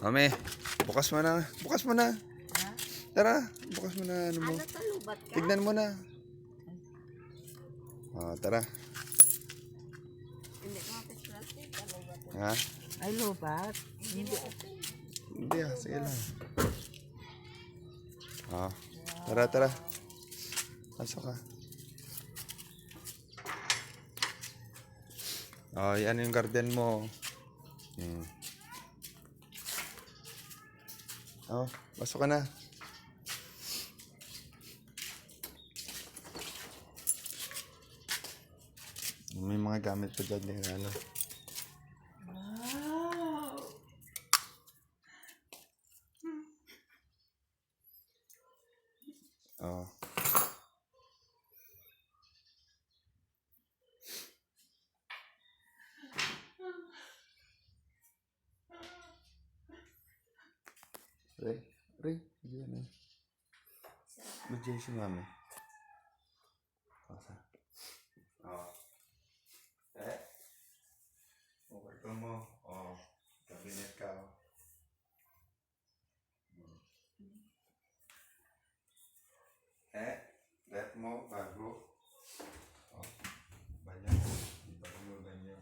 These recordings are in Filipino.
Mami, bukas mo na. Bukas mo na. Ha? Tara, bukas mo na ano mo. Ano talubat ka? Tignan mo na. Tara. Hindi ko plastic. Talubat. Ha? Ay, lubat? Hindi. Hindi sige lang. Tara, tara. Pasok ka. Yan yung garden mo. Pasok ka na. May mga gamit pa dyan din, ano. Wow. Ray, diyan eh. Diyan si mami. Kwarto mo. Kabinet ka. Rep mo, bago. Banyo. Dito ko mo banyo.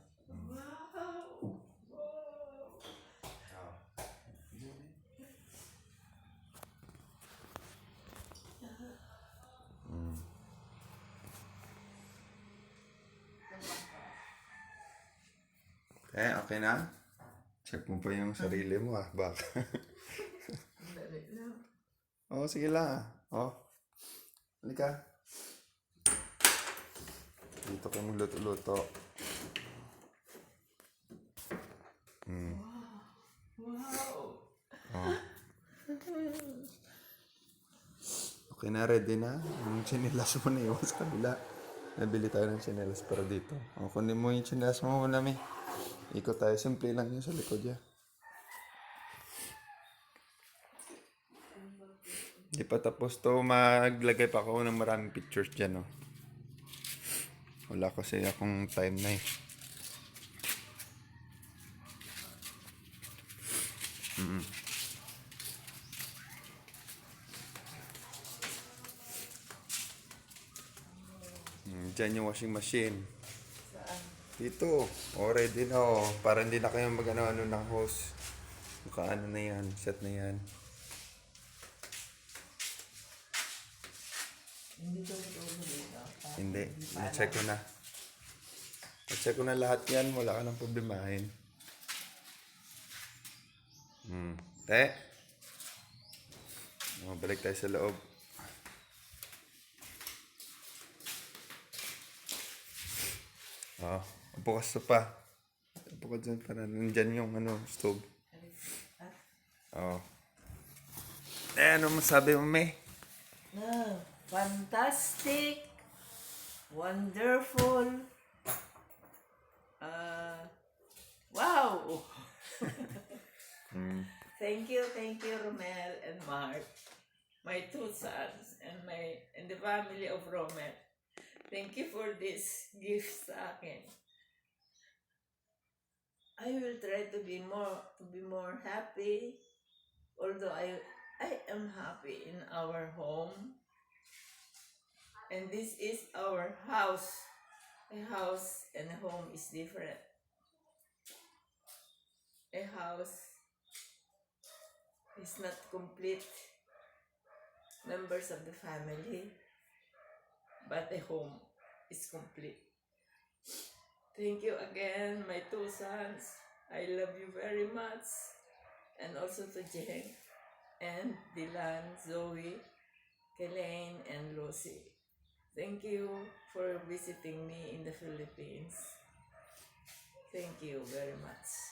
Okay na? Check mo pa yung sarili mo baka. Sige lang halika. Dito kayo magluto-luto. Okay na, ready na. Yung chinelas mo na iwan sa kabila. Nabili tayo ng chinelas para dito. Kunin mo yung chinelas mo muna, mi. Ikot tayo. Simple lang yun sa likod niya. Di pa tapos to. Maglagay pa ako ng maraming pictures dyan, Wala kasi akong time na eh. Dyan yung washing machine. Dito. Ready na Para hindi na kayo mag-ano ng hose. Ano na yan. Set na yan. Hindi. Na-check ko na. Na-check ko na lahat yan. Wala ka nang problemahin. Balik tayo sa loob. Upo ka sa pa. Upo ka dyan para nandyan yung stove. Ano masabi mo, May? Fantastic. Wonderful. Wow. Thank you, Rommel and Mark, my two sons, and the family of Rommel. Thank you for this gift sa akin. I will try to be more happy. Although I am happy in our home. And this is our house. A house and a home is different. A house is not complete members of the family, but a home is complete. Thank you again, my two sons. I love you very much. And also to Jeng and Dylan, Zoe, Kelaine, and Lucy. Thank you for visiting me in the Philippines. Thank you very much.